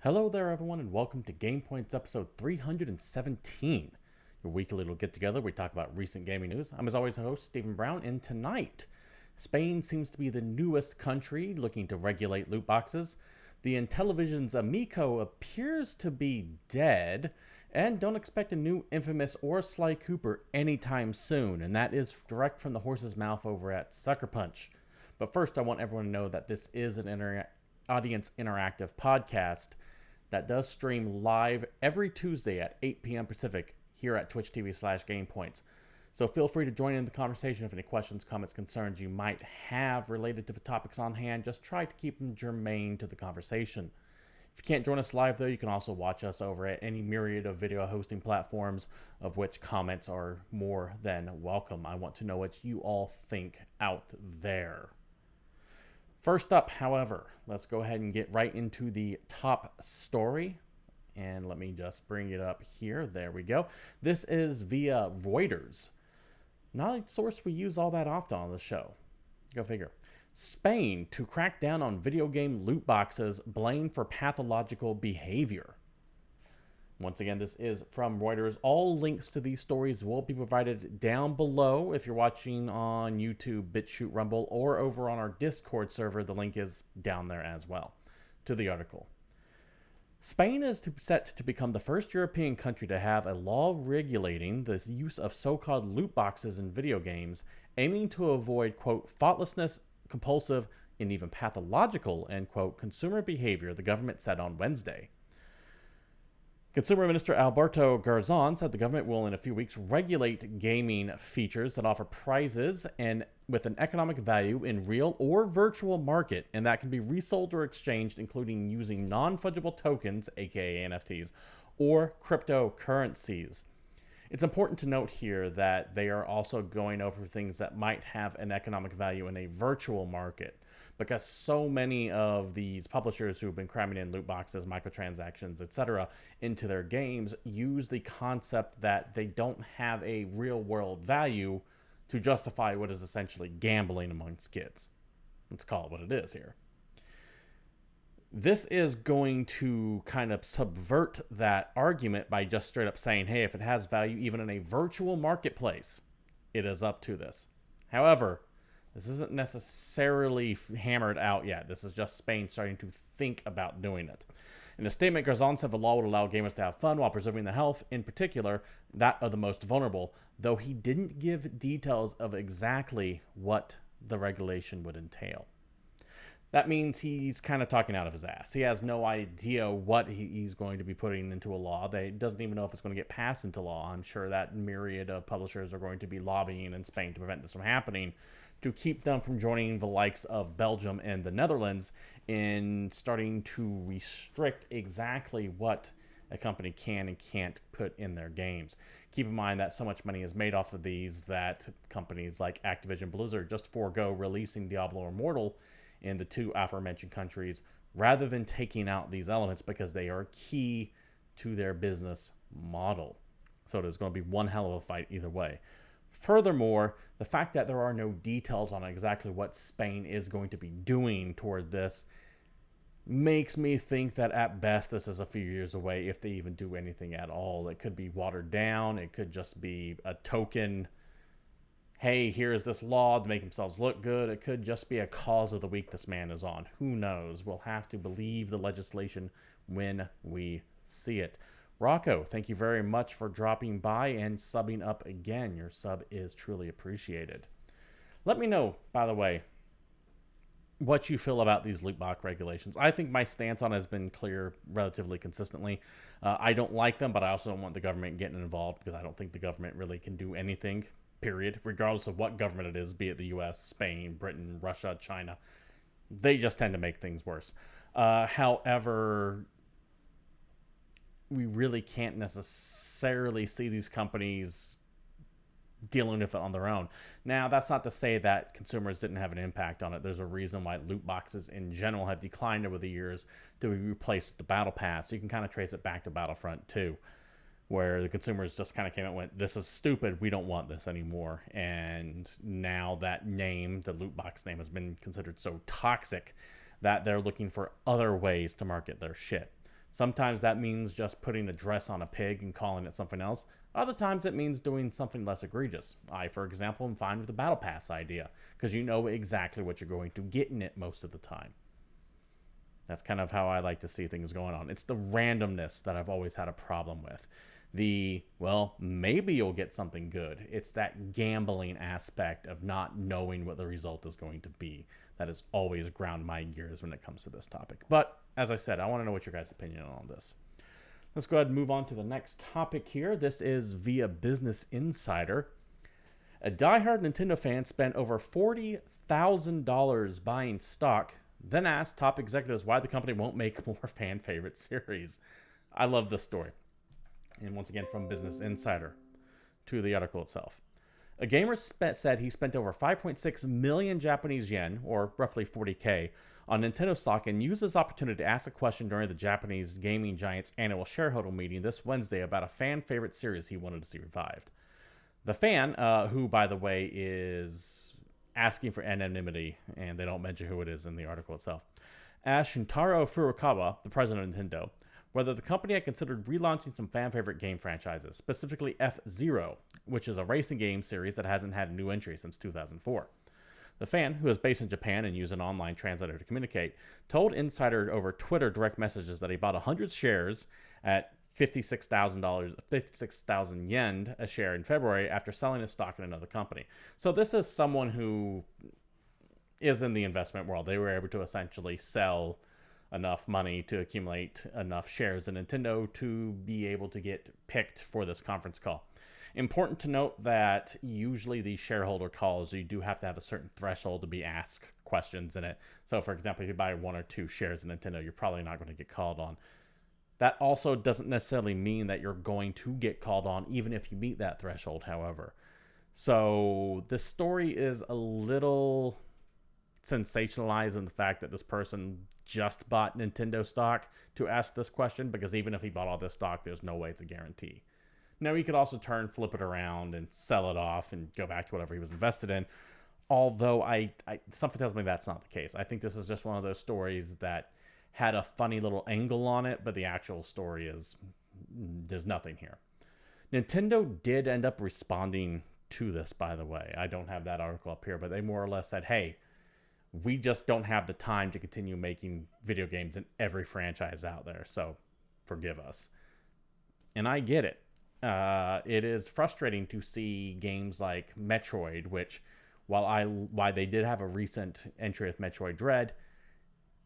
Hello there, everyone, and welcome to GamePoints episode 317, your weekly little get-together. We talk about recent gaming news. I'm, as always, the host, Stephen Brown, and tonight, Spain seems to be the newest country looking to regulate loot boxes. The Intellivision's Amico appears to be dead, and don't expect a new Infamous or Sly Cooper anytime soon, and that is direct from the horse's mouth over at Sucker Punch. But first, I want everyone to know that this is an audience interactive podcast that does stream live every Tuesday at 8 p.m. Pacific here at Twitch TV/GamePoints. So feel free to join in the conversation if any questions, comments, concerns you might have related to the topics on hand. Just try to keep them germane to the conversation. If you can't join us live, though, you can also watch us over at any myriad of video hosting platforms, of which comments are more than welcome. I want to know what you all think out there. First up, however, let's go ahead and get right into the top story. And let me just bring it up here. There we go. This is via Reuters. Not a source we use all that often on the show. Go figure. Spain to crack down on video game loot boxes blamed for pathological behavior. Once again, this is from Reuters. All links to these stories will be provided down below if you're watching on YouTube, BitChute, Rumble, or over on our Discord server. The link is down there as well to the article. Spain is set to become the first European country to have a law regulating the use of so-called loot boxes in video games, aiming to avoid, quote, thoughtlessness, compulsive, and even pathological, end quote, consumer behavior, the government said on Wednesday. Consumer Minister Alberto Garzon said the government will, in a few weeks, regulate gaming features that offer prizes and with an economic value in real or virtual market, and that can be resold or exchanged, including using non-fungible tokens, aka NFTs, or cryptocurrencies. It's important to note here that they are also going over things that might have an economic value in a virtual market, because so many of these publishers who've been cramming in loot boxes, microtransactions, etc. into their games use the concept that they don't have a real world value to justify what is essentially gambling amongst kids. Let's call it what it is here. This is going to kind of subvert that argument by just straight up saying, hey, if it has value even in a virtual marketplace, it is up to this. However, this isn't necessarily hammered out yet. This is just Spain starting to think about doing it. In a statement, Garzon said the law would allow gamers to have fun while preserving the health, in particular, that of the most vulnerable, though he didn't give details of exactly what the regulation would entail. That means he's kind of talking out of his ass. He has no idea what he's going to be putting into a law. He doesn't even know if it's going to get passed into law. I'm sure that myriad of publishers are going to be lobbying in Spain to prevent this from happening, to keep them from joining the likes of Belgium and the Netherlands in starting to restrict exactly what a company can and can't put in their games. Keep in mind that so much money is made off of these that companies like Activision Blizzard just forego releasing Diablo Immortal in the two aforementioned countries rather than taking out these elements because they are key to their business model. So there's going to be one hell of a fight either way. Furthermore, the fact that there are no details on exactly what Spain is going to be doing toward this makes me think that at best this is a few years away, if they even do anything at all. It could be watered down. It could just be a token, hey, here's this law to make themselves look good. It could just be a cause of the week this man is on. Who knows? We'll have to believe the legislation when we see it. Rocco, thank you very much for dropping by and subbing up again. Your sub is truly appreciated. Let me know, by the way, what you feel about these loot box regulations. I think my stance on it has been clear relatively consistently. I don't like them, but I also don't want the government getting involved because I don't think the government really can do anything, period, regardless of what government it is, be it the US, Spain, Britain, Russia, China. They just tend to make things worse. However, we really can't necessarily see these companies dealing with it on their own. Now, that's not to say that consumers didn't have an impact on it. There's a reason why loot boxes in general have declined over the years to be replaced with the Battle Pass. So you can kind of trace it back to Battlefront 2, where the consumers just kind of came out and went, this is stupid, we don't want this anymore. And now that name, the loot box name, has been considered so toxic that they're looking for other ways to market their shit. Sometimes that means just putting a dress on a pig and calling it something else. Other times it means doing something less egregious. I, for example, am fine with the Battle Pass idea, because you know exactly what you're going to get in it most of the time. That's kind of how I like to see things going on. It's the randomness that I've always had a problem with. Well, maybe you'll get something good. It's that gambling aspect of not knowing what the result is going to be that has always ground my gears when it comes to this topic. But, as I said, I want to know what your guys' opinion on this. Let's go ahead and move on to the next topic here. This is via Business Insider. A diehard Nintendo fan spent over $40,000 buying stock, then asked top executives why the company won't make more fan-favorite series. I love this story. And once again, from Business Insider to the article itself. A gamer said he spent over 5.6 million Japanese yen, or roughly 40K, on Nintendo stock and used this opportunity to ask a question during the Japanese gaming giant's annual shareholder meeting this Wednesday about a fan-favorite series he wanted to see revived. The fan, who, by the way, is asking for anonymity, and they don't mention who it is in the article itself, asked Shuntaro Furukawa, the president of Nintendo, whether the company had considered relaunching some fan-favorite game franchises, specifically F-Zero, which is a racing game series that hasn't had a new entry since 2004. The fan, who is based in Japan and used an online translator to communicate, told Insider over Twitter direct messages that he bought 100 shares at $56,000 yen a share in February after selling his stock in another company. So this is someone who is in the investment world. They were able to essentially sell enough money to accumulate enough shares in Nintendo to be able to get picked for this conference call. Important to note that usually these shareholder calls, you do have to have a certain threshold to be asked questions in it. So, for example, if you buy 1 or 2 shares in Nintendo, you're probably not going to get called on. That also doesn't necessarily mean that you're going to get called on, even if you meet that threshold, however. So, this story is a little sensationalized in the fact that this person just bought Nintendo stock to ask this question, because even if he bought all this stock, there's no way it's a guarantee. Now, he could also flip it around and sell it off and go back to whatever he was invested in. Although something tells me that's not the case. I think this is just one of those stories that had a funny little angle on it, but the actual story is, there's nothing here. Nintendo did end up responding to this, by the way. I don't have that article up here, but they more or less said, hey, we just don't have the time to continue making video games in every franchise out there, so forgive us. And I get it. It is frustrating to see games like Metroid, which, while they did have a recent entry with Metroid Dread,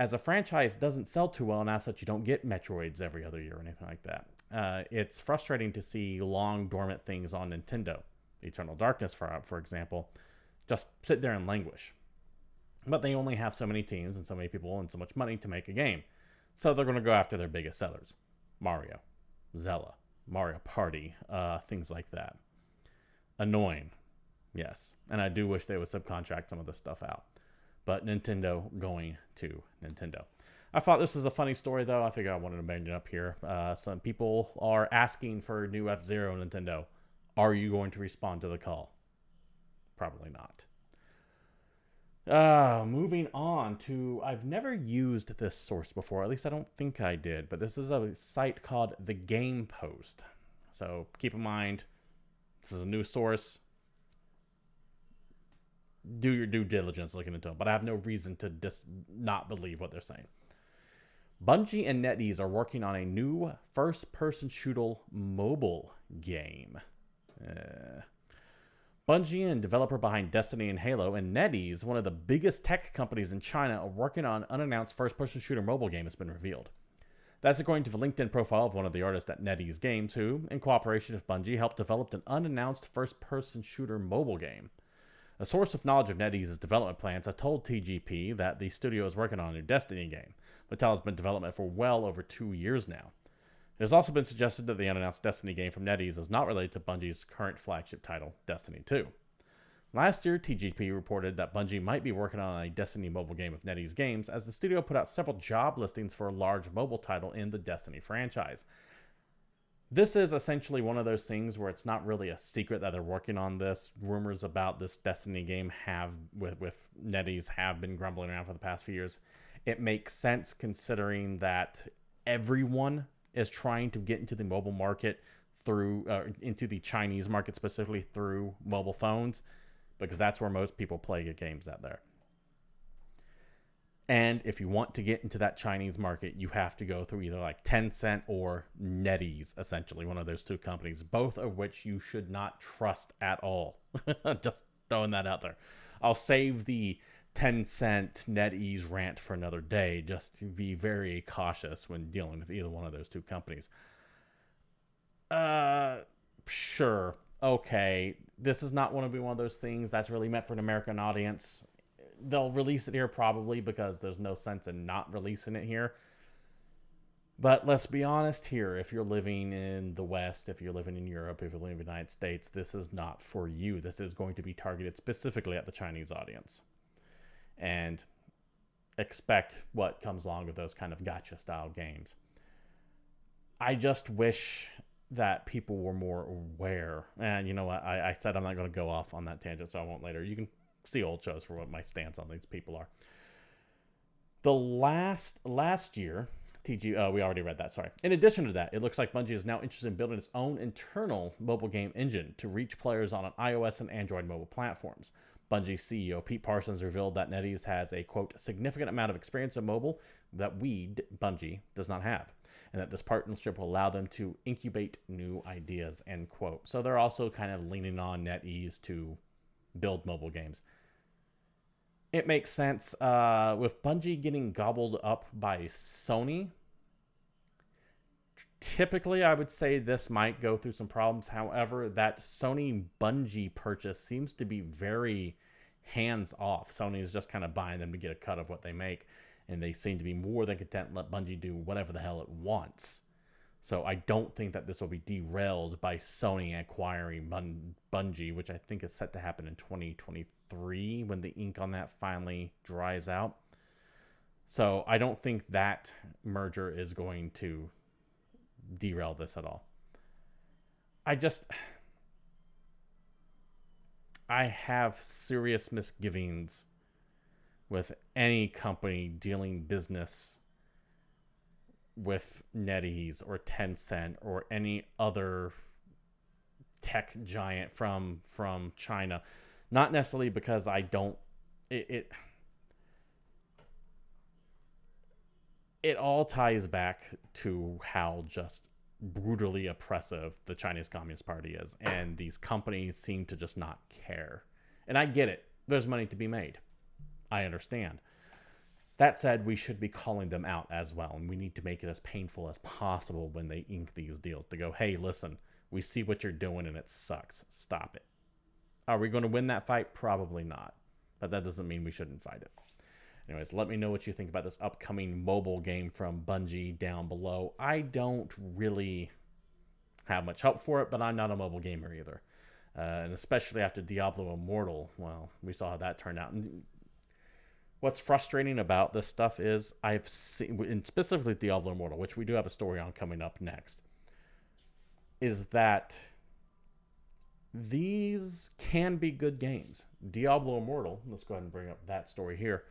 as a franchise doesn't sell too well, and as such you don't get Metroids every other year or anything like that. It's frustrating to see long dormant things on Nintendo. Eternal Darkness, for example, just sit there and languish. But they only have so many teams and so many people and so much money to make a game. So they're going to go after their biggest sellers. Mario, Zelda, Mario Party, things like that. Annoying, yes. And I do wish they would subcontract some of this stuff out. But Nintendo going to Nintendo. I thought this was a funny story, though. I figured I wanted to bring it up here. Some people are asking for new F-Zero Nintendo. Are you going to respond to the call? Probably not. Moving on to, I've never used this source before, at least I don't think I did, but this is a site called the GamePoints. So keep in mind, this is a new source. Do your due diligence looking into it, but I have no reason to not believe what they're saying. Bungie and NetEase are working on a new first-person shooter mobile game. Bungie, and developer behind Destiny and Halo, and NetEase, one of the biggest tech companies in China, are working on an unannounced first-person shooter mobile game has been revealed. That's according to the LinkedIn profile of one of the artists at NetEase Games, who, in cooperation with Bungie, helped develop an unannounced first-person shooter mobile game. A source with knowledge of NetEase's development plans has told TGP that the studio is working on a new Destiny game. The title has been in development for well over 2 years now. It has also been suggested that the unannounced Destiny game from NetEase is not related to Bungie's current flagship title, Destiny 2. Last year, TGP reported that Bungie might be working on a Destiny mobile game with NetEase Games, as the studio put out several job listings for a large mobile title in the Destiny franchise. This is essentially one of those things where it's not really a secret that they're working on this. Rumors about this Destiny game with NetEase have been grumbling around for the past few years. It makes sense considering that everyone is trying to get into the mobile market through, into the Chinese market specifically through mobile phones, because that's where most people play games at there. And if you want to get into that Chinese market, you have to go through either like Tencent or NetEase, essentially, one of those two companies, both of which you should not trust at all. Just throwing that out there. I'll save the Tencent NetEase rant for another day. Just to be very cautious when dealing with either one of those two companies. Sure. Okay. This is not going to be one of those things that's really meant for an American audience. They'll release it here probably because there's no sense in not releasing it here. But let's be honest here. If you're living in the West, if you're living in Europe, if you're living in the United States, this is not for you. This is going to be targeted specifically at the Chinese audience. And expect what comes along with those kind of gotcha style games. I just wish that people were more aware. And you know what? I said I'm not going to go off on that tangent, so I won't later. You can see old shows for what my stance on these people are. The last year, we already read that, sorry. In addition to that, it looks like Bungie is now interested in building its own internal mobile game engine to reach players on iOS and Android mobile platforms. Bungie CEO Pete Parsons revealed that NetEase has a, quote, significant amount of experience in mobile that Bungie, does not have, and that this partnership will allow them to incubate new ideas, end quote. So they're also kind of leaning on NetEase to build mobile games. It makes sense. With Bungie getting gobbled up by Sony, typically I would say this might go through some problems. However, that Sony Bungie purchase seems to be very hands off. Sony is just kind of buying them to get a cut of what they make, and they seem to be more than content to let Bungie do whatever the hell it wants. So I don't think that this will be derailed by Sony acquiring Bungie, which I think is set to happen in 2023 when the ink on that finally dries out. So I don't think that merger is going to derail this at all. I have serious misgivings with any company dealing business with NetEase or Tencent or any other tech giant from China. Not necessarily because I don't... It all ties back to how just brutally oppressive the Chinese Communist Party is. And these companies seem to just not care. And I get it. There's money to be made. I understand. That said, we should be calling them out as well, and we need to make it as painful as possible when they ink these deals to go, hey, listen, we see what you're doing and it sucks. Stop it. Are we going to win that fight? Probably not, but that doesn't mean we shouldn't fight it. Anyways, let me know what you think about this upcoming mobile game from Bungie down below. I don't really have much hope for it, but I'm not a mobile gamer either. And especially after Diablo Immortal, well, we saw how that turned out. And what's frustrating about this stuff is I've seen, and specifically Diablo Immortal, which we do have a story on coming up next, is that these can be good games. Diablo Immortal, let's go ahead and bring up that story here,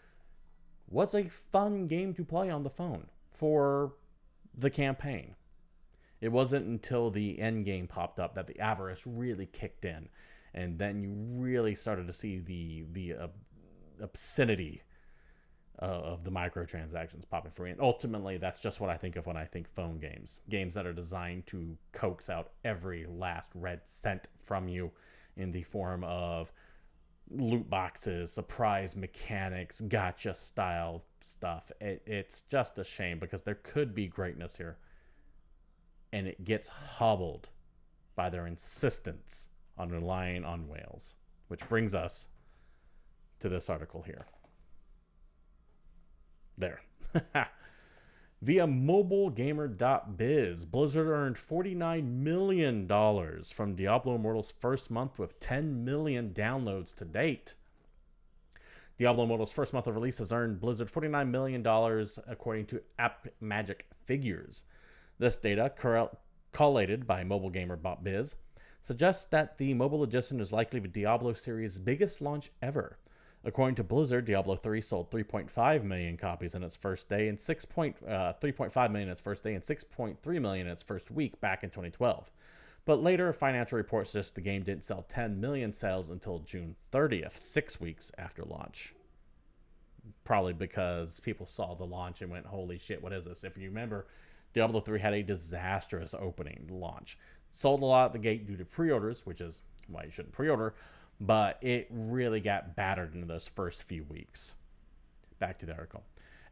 was a fun game to play on the phone for the campaign. It wasn't until the end game popped up that the avarice really kicked in, and then you really started to see the obscenity of the microtransactions popping free. And ultimately, that's just what I think of when I think phone games. Games that are designed to coax out every last red cent from you in the form of loot boxes, surprise mechanics, gotcha style stuff. It's just a shame because there could be greatness here, and it gets hobbled by their insistence on relying on whales. Which brings us to this article here. There. Via mobilegamer.biz, Blizzard earned $49 million from Diablo Immortal's first month with 10 million downloads to date. Diablo Immortal's first month of release has earned Blizzard $49 million according to App Magic figures. This data, collated by mobilegamer.biz, suggests that the mobile edition is likely the Diablo series' biggest launch ever. According to Blizzard, Diablo 3 sold 3.5 million copies in its first day and 3.5 million in its first day and 6.3 million in its first week back in 2012. But later, a financial report suggests the game didn't sell 10 million sales until June 30th, 6 weeks after launch. Probably because people saw the launch and went, holy shit, what is this? If you remember, Diablo 3 had a disastrous opening launch. Sold a lot at the gate due to pre-orders, which is why you shouldn't pre-order, but it really got battered in those first few weeks. Back to the article.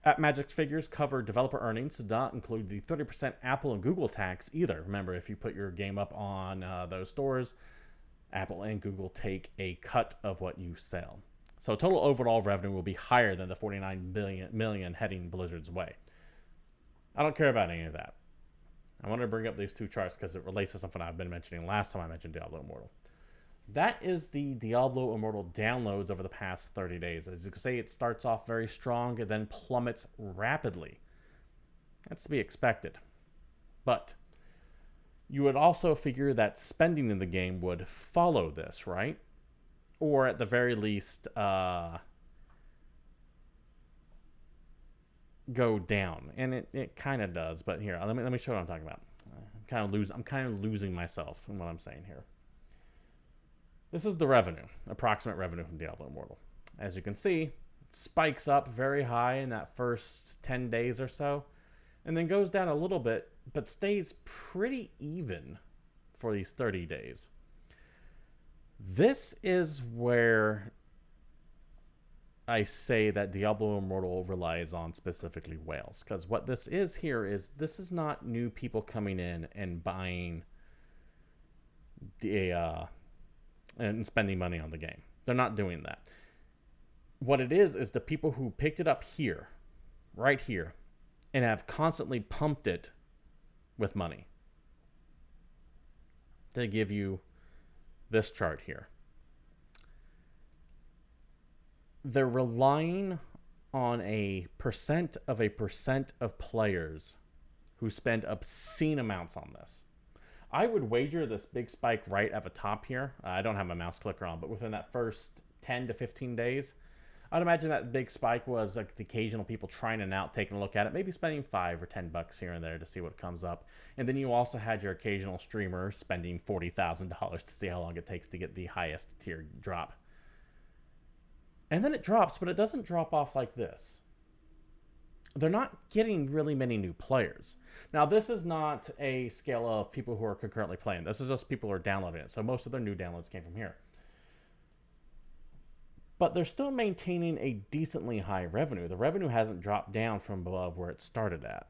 AppMagic's figures cover developer earnings, do not include the 30% Apple and Google tax either. Remember, if you put your game up on those stores, Apple and Google take a cut of what you sell. So total overall revenue will be higher than the 49 million heading Blizzard's way. I don't care about any of that. I want to bring up these two charts because it relates to something I've been mentioning last time I mentioned Diablo Immortal. That is the Diablo Immortal downloads over the past 30 days. As you can see, it starts off very strong and then plummets rapidly. That's to be expected. But you would also figure that spending in the game would follow this, right? Or at the very least, go down. And it kind of does. But here, let me show what I'm talking about. I'm kind of losing myself in what I'm saying here. This is the revenue, approximate revenue from Diablo Immortal. As you can see, it spikes up very high in that first 10 days or so, and then goes down a little bit, but stays pretty even for these 30 days. This is where I say that Diablo Immortal relies on specifically whales, because what this is here is this is not new people coming in and buying the and spending money on the game. They're not doing that. What it is the people who picked it up here, right here, and have constantly pumped it with money. They give you this chart here. They're relying on a percent of players who spend obscene amounts on this. I would wager this big spike right at the top here. I don't have my mouse clicker on, but within that first 10 to 15 days, I'd imagine that big spike was like the occasional people trying it out, taking a look at it, maybe spending $5 or $10 here and there to see what comes up. And then you also had your occasional streamer spending $40,000 to see how long it takes to get the highest tier drop. And then it drops, but it doesn't drop off like this. They're not getting really many new players. Now, this is not a scale of people who are concurrently playing. This is just people who are downloading it. So most of their new downloads came from here. But they're still maintaining a decently high revenue. The revenue hasn't dropped down from above where it started at.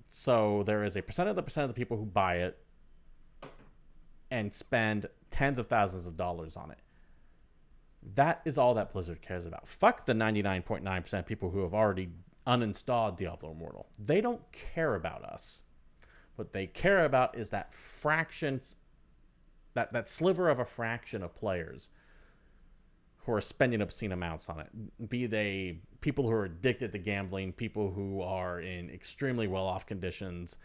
So there is a percent of the people who buy it and spend tens of thousands of dollars on it. That is all that Blizzard cares about. Fuck the 99.9% people who have already uninstalled Diablo Immortal. They don't care about us. What they care about is that fraction, that sliver of a fraction of players who are spending obscene amounts on it. Be they people who are addicted to gambling, people who are in extremely well-off conditions,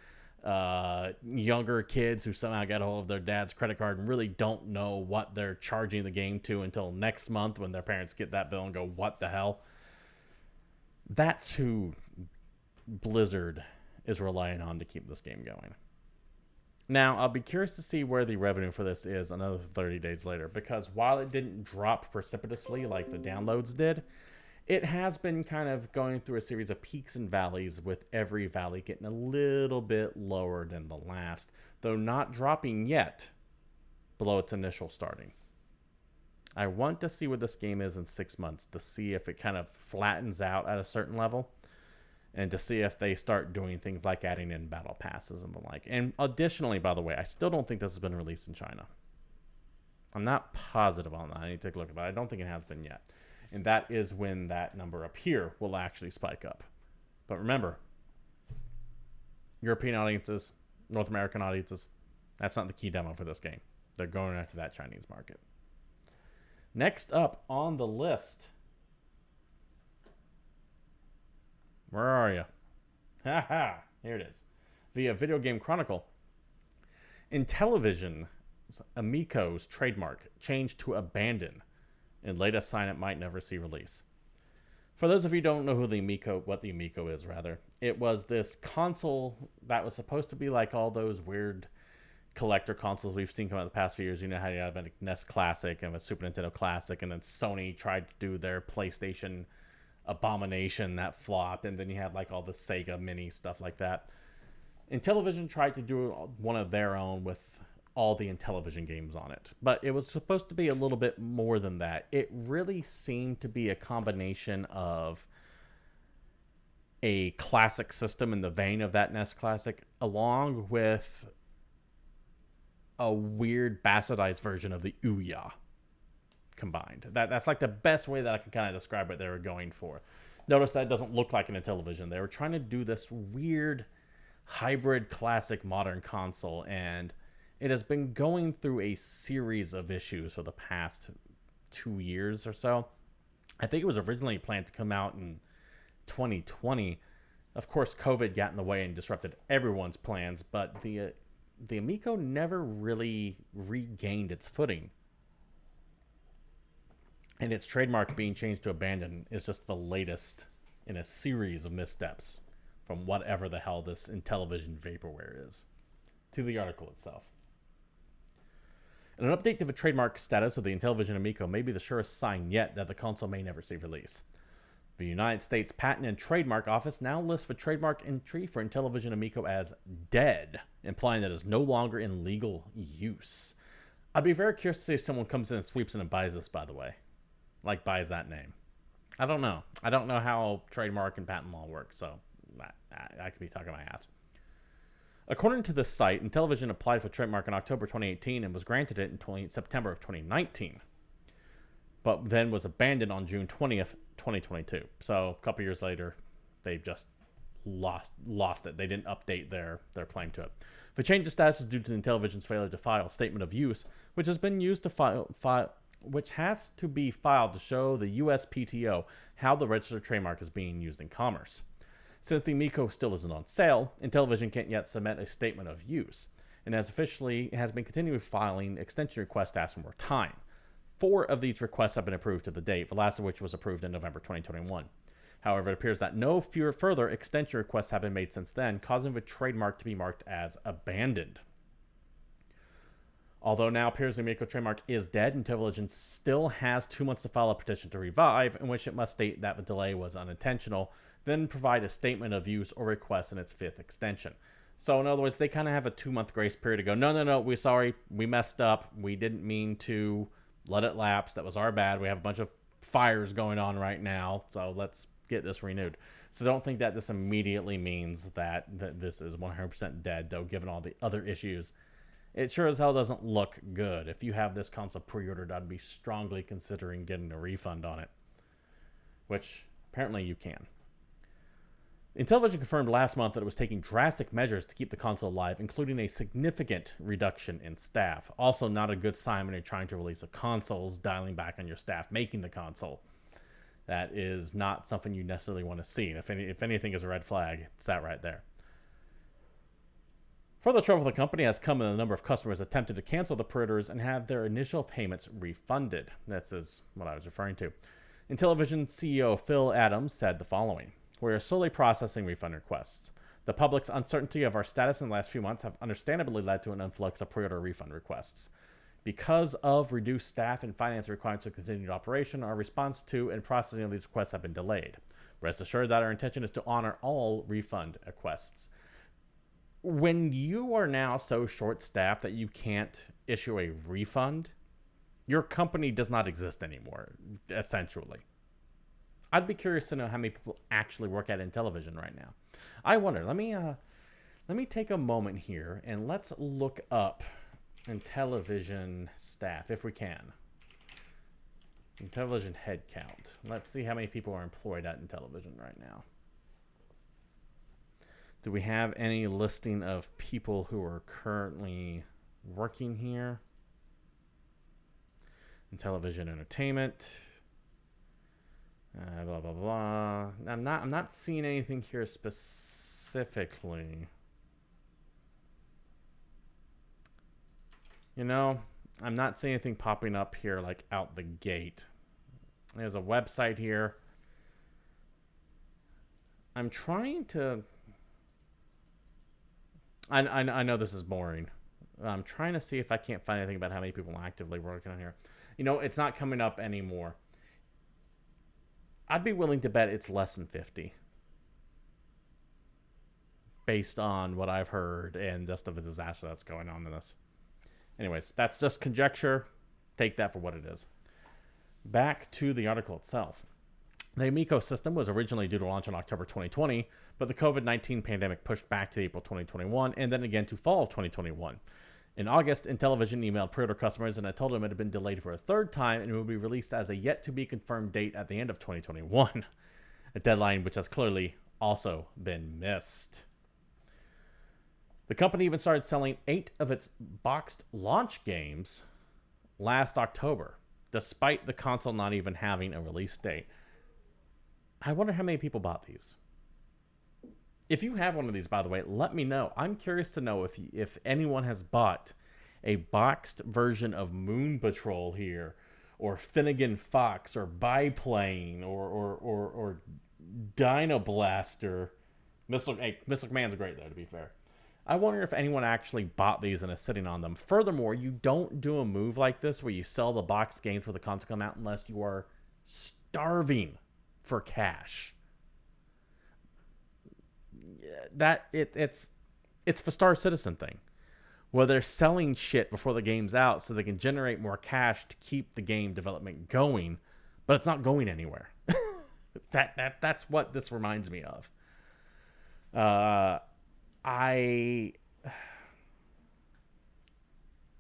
younger kids who somehow get a hold of their dad's credit card and really don't know what they're charging the game to until next month when their parents get that bill and go, what the hell? That's who Blizzard is relying on to keep this game going. Now, I'll be curious to see where the revenue for this is another 30 days later, because while it didn't drop precipitously like the downloads did, it has been kind of going through a series of peaks and valleys, with every valley getting a little bit lower than the last, though not dropping yet below its initial starting. I want to see what this game is in 6 months, to see if it kind of flattens out at a certain level, and to see if they start doing things like adding in battle passes and the like. And additionally, by the way, I still don't think this has been released in China. I'm not positive on that. I need to take a look at it. I don't think it has been yet. And that is when that number up here will actually spike up. But remember, European audiences, North American audiences, that's not the key demo for this game. They're going after that Chinese market. Next up on the list. Where are you? Haha, here it is. Via Video Game Chronicle. Intellivision, Amico's trademark, changed to abandon and latest sign it might never see release. For those of you who don't know what the Amico is, rather, it was this console that was supposed to be like all those weird collector consoles we've seen come out the past few years. You know how you have a NES Classic and a Super Nintendo Classic, and then Sony tried to do their PlayStation abomination that flopped, and then you had like all the Sega mini stuff like that. Intellivision tried to do one of their own with all the Intellivision games on it, but it was supposed to be a little bit more than that. It really seemed to be a combination of a classic system in the vein of that NES Classic, along with a weird bastardized version of the Ouya combined. That's like the best way that I can kind of describe what they were going for. Notice that doesn't look like an Intellivision. They were trying to do this weird hybrid classic modern console, and it has been going through a series of issues for the past 2 years or so. I think it was originally planned to come out in 2020. Of course, COVID got in the way and disrupted everyone's plans, but the Amico never really regained its footing. And its trademark being changed to abandon is just the latest in a series of missteps from whatever the hell this Intellivision vaporware is. To the article itself. An update to the trademark status of the Intellivision Amico may be the surest sign yet that the console may never see release. The United States Patent and Trademark Office now lists the trademark entry for Intellivision Amico as dead, implying that it is no longer in legal use. I'd be very curious to see if someone comes in and sweeps in and buys this, by the way. Like, buys that name. I don't know. I don't know how trademark and patent law works, so I could be talking my ass. According to the site, Intellivision applied for trademark in October 2018 and was granted it in September of 2019, but then was abandoned on June 20th, 2022. So a couple years later, they just lost it. They didn't update their claim to it. The change of status is due to Intellivision's failure to file a statement of use, which has been used to which has to be filed to show the USPTO how the registered trademark is being used in commerce. Since the Amico still isn't on sale, Intellivision can't yet submit a statement of use, and has been continuing filing extension requests to ask for more time. 4 of these requests have been approved to the date, the last of which was approved in November 2021. However, it appears that no further extension requests have been made since then, causing the trademark to be marked as abandoned. Although now appears the Amico trademark is dead, Intellivision still has 2 months to file a petition to revive, in which it must state that the delay was unintentional, then provide a statement of use or request in its 5th extension. So in other words, they kind of have a 2-month grace period to go, no, we're sorry, we messed up, we didn't mean to let it lapse, that was our bad, we have a bunch of fires going on right now, so let's get this renewed. So don't think that this immediately means that this is 100% dead, though, given all the other issues. It sure as hell doesn't look good. If you have this console pre-ordered, I'd be strongly considering getting a refund on it, which apparently you can. Intellivision confirmed last month that it was taking drastic measures to keep the console alive, including a significant reduction in staff. Also not a good sign when you're trying to release a console, is dialing back on your staff making the console. That is not something you necessarily want to see. And if anything is a red flag, it's that right there. Further trouble for the company has come when a number of customers attempted to cancel the pre-orders and have their initial payments refunded. This is what I was referring to. Intellivision CEO Phil Adams said the following: "We are slowly processing refund requests. The public's uncertainty of our status in the last few months have understandably led to an influx of pre-order refund requests. Because of reduced staff and finance requirements to continued operation, our response to and processing of these requests have been delayed. Rest assured that our intention is to honor all refund requests." When you are now so short-staffed that you can't issue a refund, your company does not exist anymore, essentially. I'd be curious to know how many people actually work at Intellivision right now. I wonder. Let me take a moment here and let's look up Intellivision staff if we can. Intellivision headcount. Let's see how many people are employed at Intellivision right now. Do we have any listing of people who are currently working here? Intellivision Entertainment. Blah blah blah. I'm not seeing anything here specifically. You know, I'm not seeing anything popping up here like out the gate. There's a website here. I'm trying to... I know this is boring. I'm trying to see if I can't find anything about how many people are actively working on here. You know, it's not coming up anymore. I'd be willing to bet it's less than 50. Based on what I've heard and just of the disaster that's going on in this. Anyways, that's just conjecture. Take that for what it is. Back to the article itself. The Amico system was originally due to launch in October 2020, but the COVID-19 pandemic pushed back to April 2021 and then again to fall of 2021. In August, Intellivision emailed pre-order customers and I told them it had been delayed for a third time and it would be released as a yet-to-be-confirmed date at the end of 2021, a deadline which has clearly also been missed. The company even started selling 8 of its boxed launch games last October, despite the console not even having a release date. I wonder how many people bought these. If you have one of these, by the way, let me know. I'm curious to know if anyone has bought a boxed version of Moon Patrol here, or Finnegan Fox, or Biplane, or Dino Blaster. Missile Command's great, though, to be fair. I wonder if anyone actually bought these and is sitting on them. Furthermore, you don't do a move like this where you sell the boxed games for the console come out unless you are starving for cash. It's the Star Citizen thing, where they're selling shit before the game's out so they can generate more cash to keep the game development going, but it's not going anywhere. That's what this reminds me of.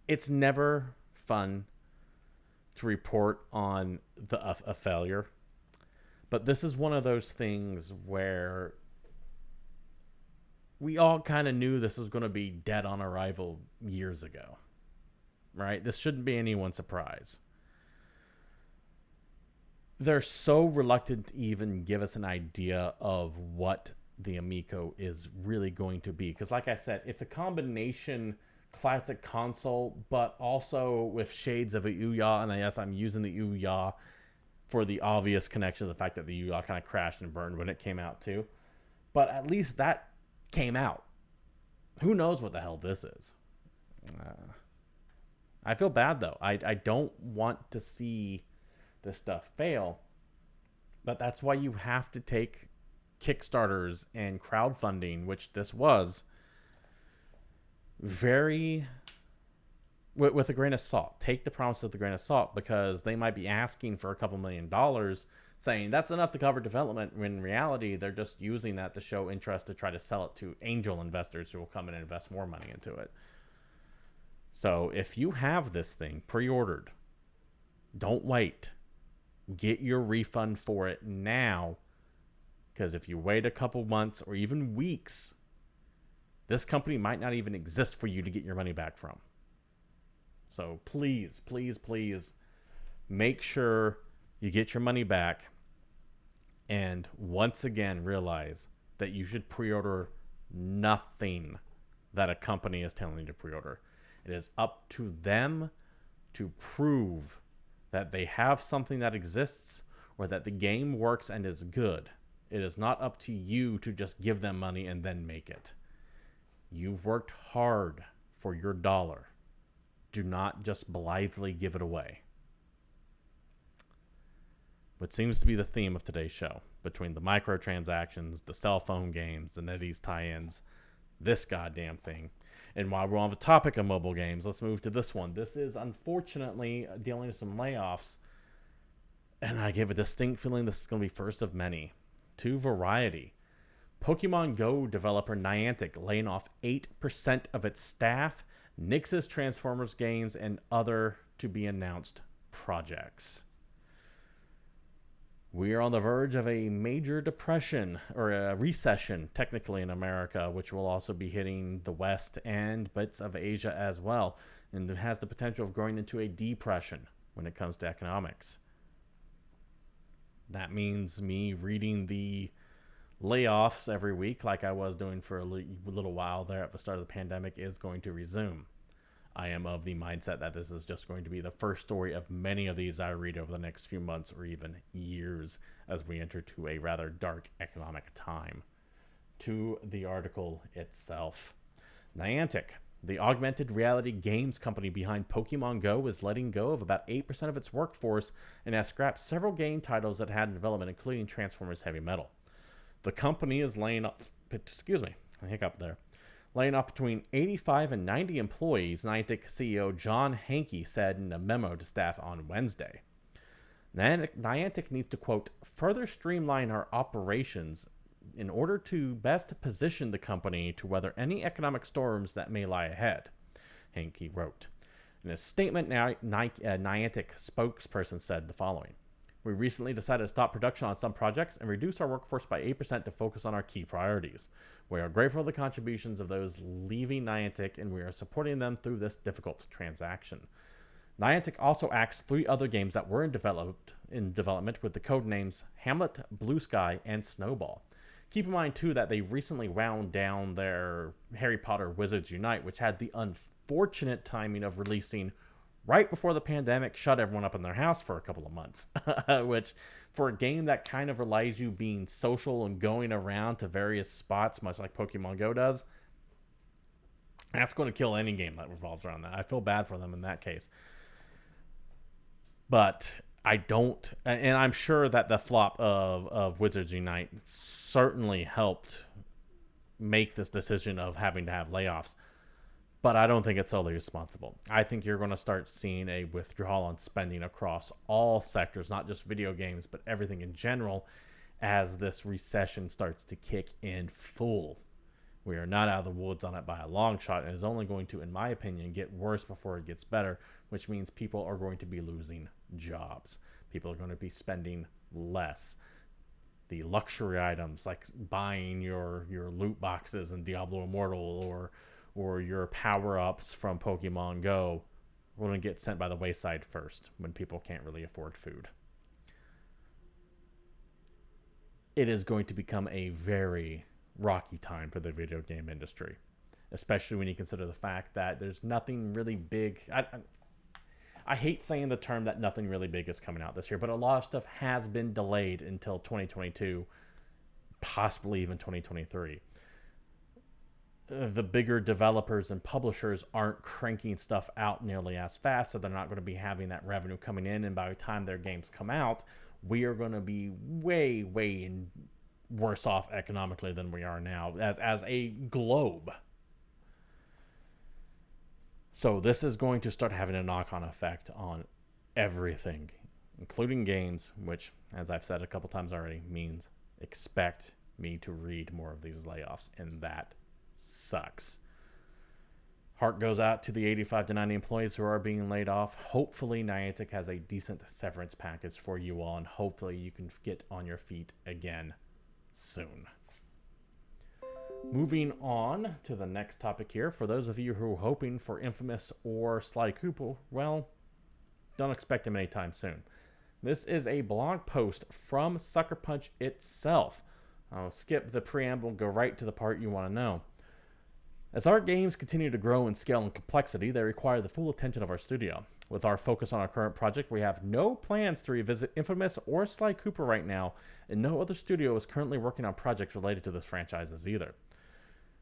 It's never fun to report on a failure, but this is one of those things where we all kind of knew this was going to be dead on arrival years ago, right? This shouldn't be anyone's surprise. They're so reluctant to even give us an idea of what the Amico is really going to be. Because like I said, it's a combination classic console, but also with shades of a Ouya. And yes, I'm using the Ouya for the obvious connection to the fact that the Ouya kind of crashed and burned when it came out too. But at least that came out. Who knows what the hell this is? I feel bad though. I don't want to see this stuff fail. But that's why you have to take Kickstarters and crowdfunding, which this was, very with a grain of salt. Take the promise with a grain of salt, because they might be asking for a couple $1 million, saying that's enough to cover development, when in reality they're just using that to show interest to try to sell it to angel investors who will come in and invest more money into it. So if you have this thing pre-ordered, don't wait. Get your refund for it now, because if you wait a couple months or even weeks, this company might not even exist for you to get your money back from. So please, please, please make sure you get your money back. And once again, realize that you should pre-order nothing that a company is telling you to pre-order. It is up to them to prove that they have something that exists or that the game works and is good. It is not up to you to just give them money and then make it. You've worked hard for your dollar. Do not just blithely give it away. What seems to be the theme of today's show, between the microtransactions, the cell phone games, the NetEase tie-ins, this goddamn thing. And while we're on the topic of mobile games, let's move to this one. This is unfortunately dealing with some layoffs, and I give a distinct feeling this is going to be first of many. To Variety, Pokemon Go developer Niantic laying off 8% of its staff, nixes Transformers games, and other to-be-announced projects. We are on the verge of a major depression, or a recession, technically, in America, which will also be hitting the West and bits of Asia as well, and it has the potential of growing into a depression when it comes to economics. That means me reading the layoffs every week, like I was doing for a little while there at the start of the pandemic, is going to resume. I am of the mindset that this is just going to be the first story of many of these I read over the next few months or even years as we enter to a rather dark economic time. To the article itself. Niantic, the augmented reality games company behind Pokemon Go, is letting go of about 8% of its workforce and has scrapped several game titles that had in development, including Transformers Heavy Metal. The company is laying off, laying off between 85 and 90 employees, Niantic CEO John Hanke said in a memo to staff on Wednesday. Niantic needs to, quote, further streamline our operations in order to best position the company to weather any economic storms that may lie ahead, Hanke wrote. In a statement, Niantic spokesperson said the following. We recently decided to stop production on some projects and reduce our workforce by 8% to focus on our key priorities. We are grateful for the contributions of those leaving Niantic, and we are supporting them through this difficult transaction. Niantic also axed 3 other games that were in development with the code names Hamlet, Blue Sky, and Snowball. Keep in mind, too, that they recently wound down their Harry Potter Wizards Unite, which had the unfortunate timing of releasing right before the pandemic shut everyone up in their house for a couple of months, which for a game that kind of relies you being social and going around to various spots, much like Pokemon Go does, that's going to kill any game that revolves around that. I feel bad for them in that case. But I don't, and I'm sure that the flop of Wizards Unite certainly helped make this decision of having to have layoffs. But I don't think it's solely responsible. I think you're going to start seeing a withdrawal on spending across all sectors, not just video games, but everything in general, as this recession starts to kick in full. We are not out of the woods on it by a long shot, and is only going to, in my opinion, get worse before it gets better, which means people are going to be losing jobs. People are going to be spending less. The luxury items, like buying your loot boxes in Diablo Immortal or your power-ups from Pokemon Go, are going to get sent by the wayside first when people can't really afford food. It is going to become a very rocky time for the video game industry, especially when you consider the fact that there's nothing really big. I hate saying the term that nothing really big is coming out this year, but a lot of stuff has been delayed until 2022, possibly even 2023. The bigger developers and publishers aren't cranking stuff out nearly as fast, so they're not going to be having that revenue coming in, and by the time their games come out, we are going to be way worse off economically than we are now as a globe. So this is going to start having a knock-on effect on everything, including games, which, as I've said a couple times already, means expect me to read more of these layoffs, and that sucks. Heart goes out to the 85 to 90 employees who are being laid off. Hopefully Niantic has a decent severance package for you all, and hopefully you can get on your feet again soon. Moving on to the next topic here. For those of you who are hoping for Infamous or Sly Cooper, well, don't expect him anytime soon. This is a blog post from Sucker Punch itself. I'll skip the preamble and go right to the part you want to know. As our games continue to grow in scale and complexity, they require the full attention of our studio. With our focus on our current project, we have no plans to revisit Infamous or Sly Cooper right now, and no other studio is currently working on projects related to this franchises either.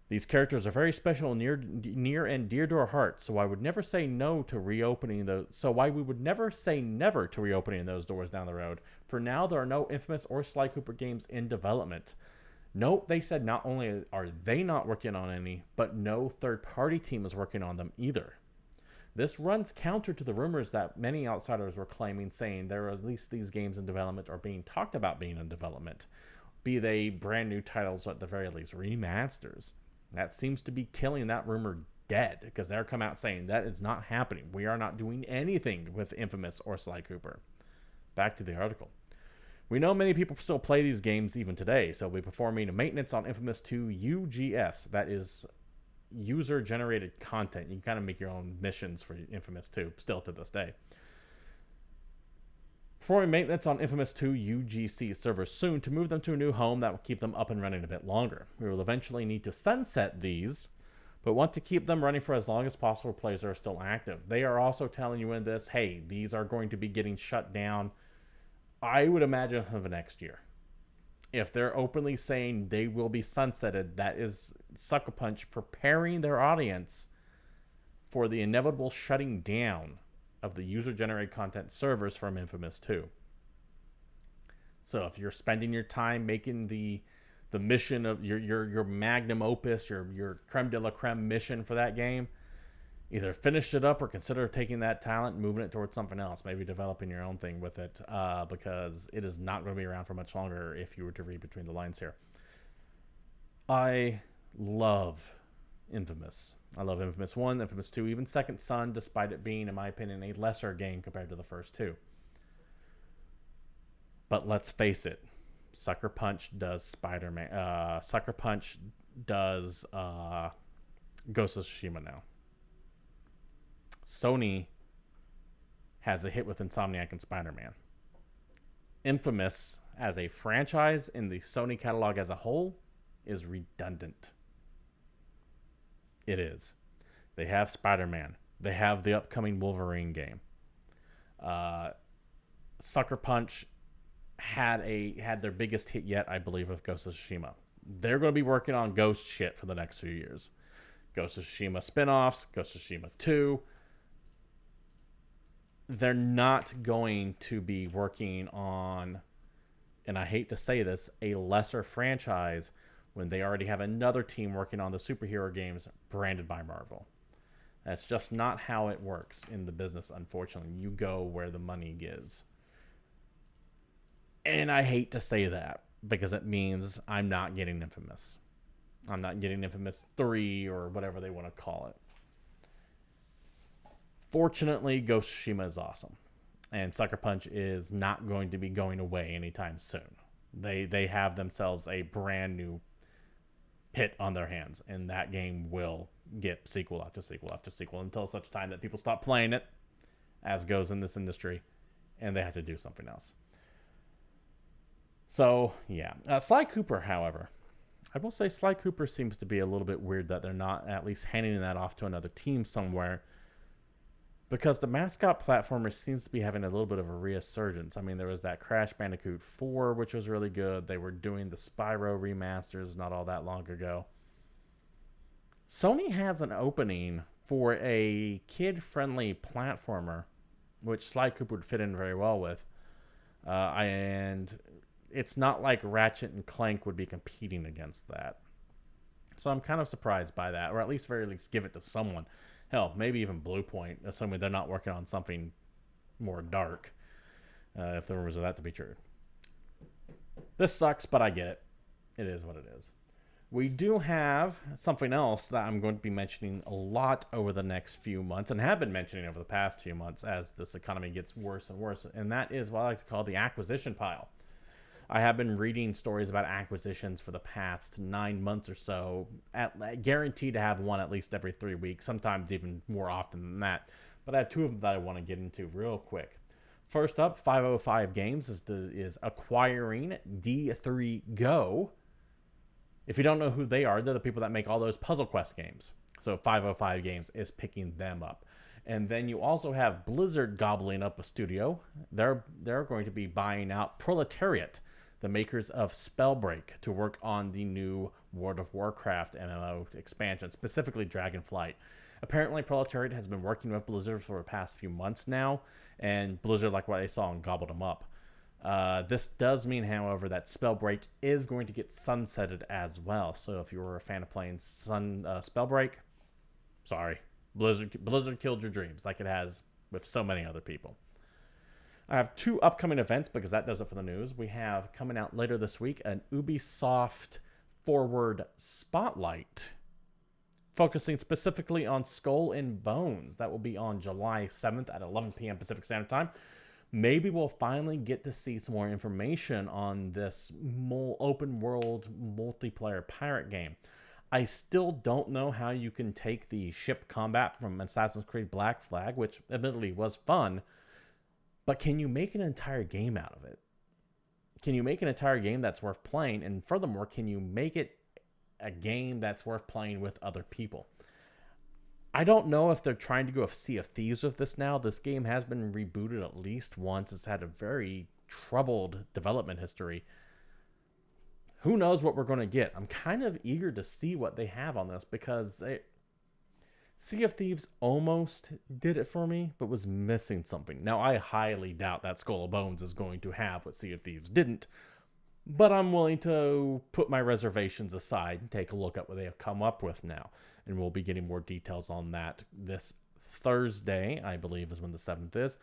These characters are very special and near and dear to our hearts, so I would never say no to reopening those. So why we would never say never to reopening those doors down the road. For now, there are no Infamous or Sly Cooper games in development. Note, they said not only are they not working on any, but no third-party team is working on them either. This runs counter to the rumors that many outsiders were claiming, saying there are at least these games in development or being talked about being in development, be they brand new titles or at the very least remasters. That seems to be killing that rumor dead, because they're come out saying that is not happening. We are not doing anything with Infamous or Sly Cooper. Back to the article. We know many people still play these games even today, so we'll be performing maintenance on Infamous 2 UGS. That is user-generated content. You can kind of make your own missions for Infamous 2, still to this day. Performing maintenance on Infamous 2 UGC servers soon to move them to a new home that will keep them up and running a bit longer. We will eventually need to sunset these, but want to keep them running for as long as possible. Players are still active. They are also telling you in this, hey, these are going to be getting shut down, I would imagine, for the next year. If they're openly saying they will be sunsetted, that is Sucker Punch preparing their audience for the inevitable shutting down of the user-generated content servers from Infamous 2. So if you're spending your time making the mission of your magnum opus, your creme de la creme mission for that game, either finish it up or consider taking that talent and moving it towards something else, maybe developing your own thing with it, because it is not going to be around for much longer if you were to read between the lines here. I love Infamous. I love Infamous 1, Infamous 2, even Second Son, despite it being, in my opinion, a lesser game compared to the first two. But let's face it, Sucker Punch does Spider-Man. Sucker Punch does Ghost of Tsushima now. Sony has a hit with Insomniac and Spider-Man. Infamous, as a franchise in the Sony catalog as a whole, is redundant. It is. They have Spider-Man. They have the upcoming Wolverine game. Sucker Punch had their biggest hit yet, I believe, with Ghost of Tsushima. They're going to be working on Ghost shit for the next few years. Ghost of Tsushima spin-offs, Ghost of Tsushima 2. They're not going to be working on, and I hate to say this, a lesser franchise when they already have another team working on the superhero games branded by Marvel. That's just not how it works in the business, unfortunately. You go where the money is. And I hate to say that because it means I'm not getting Infamous. I'm not getting Infamous 3 or whatever they want to call it. Fortunately, Ghost of Tsushima is awesome. And Sucker Punch is not going to be going away anytime soon. They have themselves a brand new hit on their hands. And that game will get sequel after sequel after sequel until such time that people stop playing it, as goes in this industry, and they have to do something else. So, yeah. Sly Cooper, however. I will say Sly Cooper seems to be a little bit weird that they're not at least handing that off to another team somewhere. Because the mascot platformer seems to be having a little bit of a resurgence. I mean, there was that Crash Bandicoot 4, which was really good. They were doing the Spyro remasters not all that long ago. Sony has an opening for a kid-friendly platformer, which Sly Cooper would fit in very well with. And it's not like Ratchet and Clank would be competing against that. So I'm kind of surprised by that, or at least very least give it to someone. Hell, maybe even Blue Point, assuming they're not working on something more dark, if the rumors of that to be true. This sucks, but I get it. It is what it is. We do have something else that I'm going to be mentioning a lot over the next few months, and have been mentioning over the past few months as this economy gets worse and worse, and that is what I like to call the acquisition pile. I have been reading stories about acquisitions for the past 9 months or so, guaranteed to have one at least every 3 weeks, sometimes even more often than that. But I have two of them that I want to get into real quick. First up, 505 Games is acquiring D3 Go. If you don't know who they are, they're the people that make all those Puzzle Quest games. So 505 Games is picking them up. And then you also have Blizzard gobbling up a studio. They're going to be buying out Proletariat, the makers of Spellbreak, to work on the new World of Warcraft MMO expansion, specifically Dragonflight. Apparently, Proletariat has been working with Blizzard for the past few months now, and Blizzard, like what I saw, and gobbled them up. This does mean, however, that Spellbreak is going to get sunsetted as well. So if you were a fan of playing Spellbreak, sorry. Blizzard killed your dreams, like it has with so many other people. I have two upcoming events because that does it for the news. We have coming out later this week an Ubisoft Forward Spotlight, focusing specifically on Skull and Bones. That will be on July 7th at 11 p.m. Pacific Standard Time. Maybe we'll finally get to see some more information on this open world multiplayer pirate game. I still don't know how you can take the ship combat from Assassin's Creed Black Flag, which admittedly was fun, but can you make an entire game out of it? Can you make an entire game that's worth playing? And furthermore, can you make it a game that's worth playing with other people? I don't know if they're trying to go with Sea of Thieves with this now. This game has been rebooted at least once. It's had a very troubled development history. Who knows what we're going to get? I'm kind of eager to see what they have on this because Sea of Thieves almost did it for me, but was missing something. Now, I highly doubt that Skull of Bones is going to have what Sea of Thieves didn't, but I'm willing to put my reservations aside and take a look at what they have come up with now. And we'll be getting more details on that this Thursday, I believe is when the 7th is,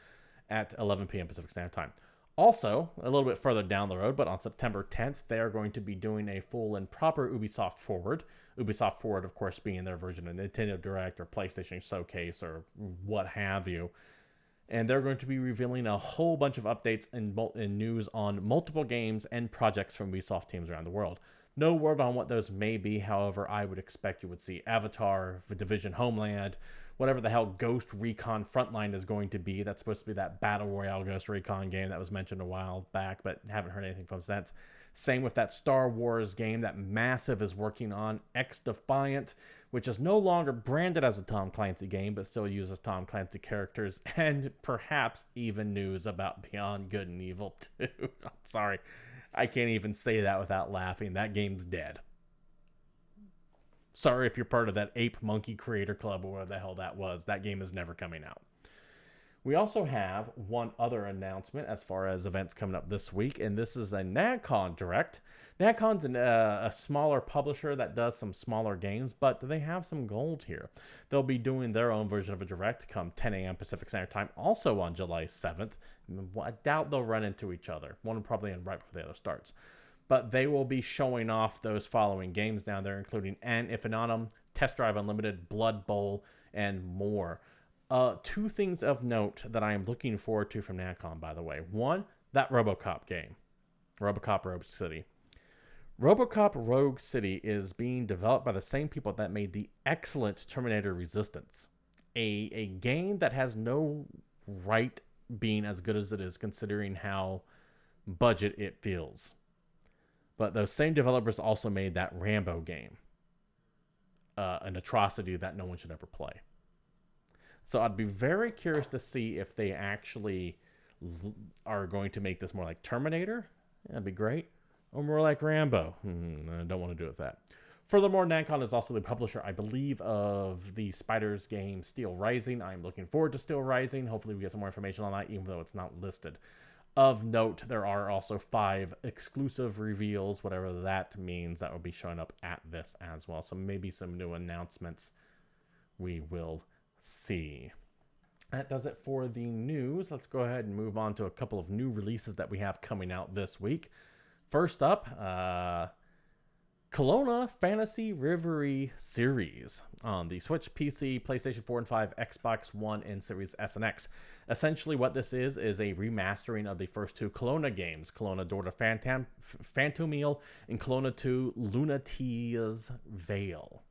at 11 p.m. Pacific Standard Time. Also, a little bit further down the road, but on September 10th, they are going to be doing a full and proper Ubisoft Forward. Ubisoft Forward, of course, being their version of Nintendo Direct or PlayStation Showcase or what have you. And they're going to be revealing a whole bunch of updates and news on multiple games and projects from Ubisoft teams around the world. No word on what those may be. However, I would expect you would see Avatar, The Division Homeland, whatever the hell Ghost Recon Frontline is going to be. That's supposed to be that Battle Royale Ghost Recon game that was mentioned a while back, but haven't heard anything from since. Same with that Star Wars game that Massive is working on, X Defiant, which is no longer branded as a Tom Clancy game, but still uses Tom Clancy characters, and perhaps even news about Beyond Good and Evil 2. I'm sorry. I can't even say that without laughing. That game's dead. Sorry if you're part of that Ape Monkey Creator Club or whatever the hell that was. That game is never coming out. We also have one other announcement as far as events coming up this week, and this is a NAGCON Direct. NAGCON's a smaller publisher that does some smaller games, but they have some gold here. They'll be doing their own version of a Direct come 10 a.m. Pacific Standard Time, also on July 7th. I doubt they'll run into each other. One will probably end right before the other starts. But they will be showing off those following games down there, including An Infinitum, Test Drive Unlimited, Blood Bowl, and more. Two things of note that I am looking forward to from NAGCON, by the way. One, that RoboCop game. RoboCop Rogue City. RoboCop Rogue City is being developed by the same people that made the excellent Terminator Resistance. A game that has no right being as good as it is, considering how budget it feels. But those same developers also made that Rambo game. An atrocity that no one should ever play. So I'd be very curious to see if they actually are going to make this more like Terminator. That'd be great. Or more like Rambo. I don't want to do it with that. Furthermore, NAGCON is also the publisher, I believe, of the Spiders game Steel Rising. I'm looking forward to Steel Rising. Hopefully we get some more information on that, even though it's not listed. Of note, there are also 5 exclusive reveals, whatever that means, that will be showing up at this as well. So maybe some new announcements we will see. That does it for the news. Let's go ahead and move on to a couple of new releases that we have coming out this week. First up, Kelowna Fantasy Reverie Series on the Switch, PC, PlayStation 4 and 5, Xbox One, and Series S and X. Essentially what this is a remastering of the first 2 Kelowna games, Kelowna Door to Phantomiel and Kelowna 2 Lunatia's Veil.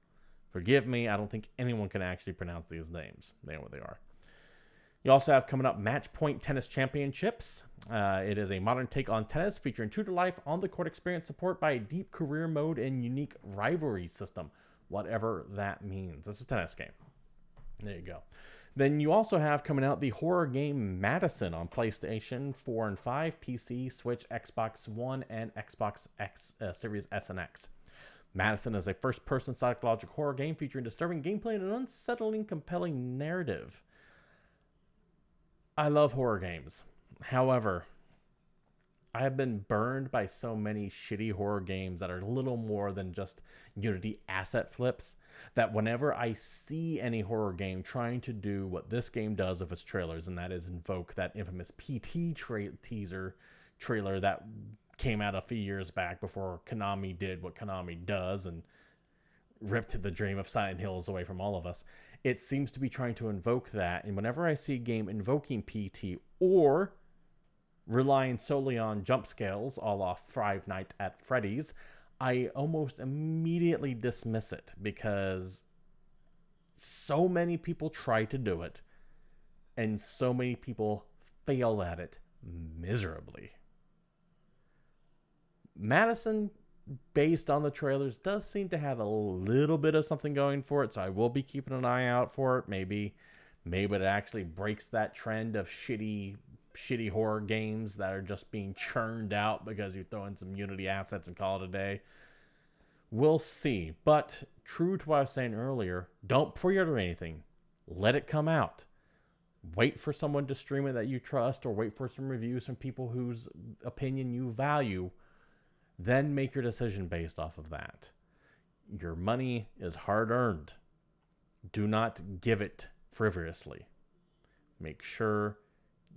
Forgive me, I don't think anyone can actually pronounce these names. They know what they are. You also have coming up Match Point Tennis Championships. It is a modern take on tennis featuring true-to-life on-the-court experience support by a deep career mode and unique rivalry system, whatever that means. It's a tennis game. There you go. Then you also have coming out the horror game Madison on PlayStation 4 and 5, PC, Switch, Xbox One, and Xbox X Series S and X. Madison is a first-person psychological horror game featuring disturbing gameplay and an unsettling, compelling narrative. I love horror games. However, I have been burned by so many shitty horror games that are little more than just Unity asset flips that whenever I see any horror game trying to do what this game does with its trailers, and that is invoke that infamous PT teaser trailer that came out a few years back before Konami did what Konami does and ripped the dream of Silent Hills away from all of us. It seems to be trying to invoke that, and whenever I see a game invoking PT or relying solely on jump scales, a la Five Nights at Freddy's, I almost immediately dismiss it because so many people try to do it, and so many people fail at it miserably. Madison based on the trailers, does seem to have a little bit of something going for it. So I will be keeping an eye out for it. Maybe it actually breaks that trend of shitty horror games that are just being churned out because you throw in some Unity assets and call it a day. We'll see. But true to what I was saying earlier, don't pre-order anything. Let it come out. Wait for someone to stream it that you trust, or wait for some reviews from people whose opinion you value. Then make your decision based off of that. Your money is hard-earned. Do not give it frivolously. Make sure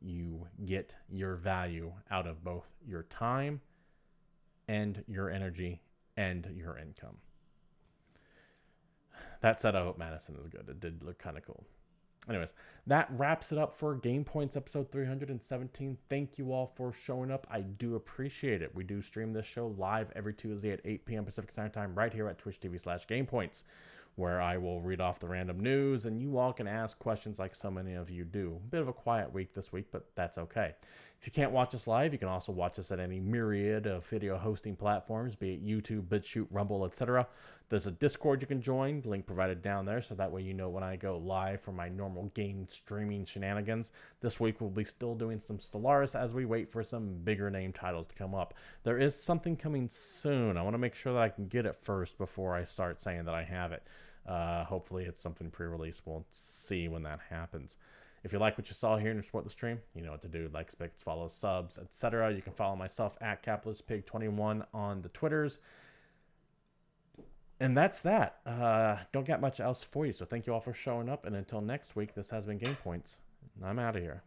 you get your value out of both your time and your energy and your income. That said, I hope Madison is good. It did look kind of cool. Anyways, that wraps it up for GamePoints episode 317. Thank you all for showing up. I do appreciate it. We do stream this show live every Tuesday at 8 p.m. Pacific Standard Time right here at twitch.tv/GamePoints, where I will read off the random news and you all can ask questions like so many of you do. A bit of a quiet week this week, but that's okay. If you can't watch us live, you can also watch us at any myriad of video hosting platforms, be it YouTube, BitChute, Rumble, etc. There's a Discord you can join, link provided down there, so that way you know when I go live for my normal game streaming shenanigans. This week we'll be still doing some Stellaris as we wait for some bigger name titles to come up. There is something coming soon. I want to make sure that I can get it first before I start saying that I have it. Hopefully it's something pre-release. We'll see when that happens. If you like what you saw here and you support the stream, you know what to do. Like, specs, follow, subs, etc. You can follow myself at CapitalistPig21 on the Twitters. And that's that. Don't got much else for you. So thank you all for showing up. And until next week, this has been GamePoints. I'm out of here.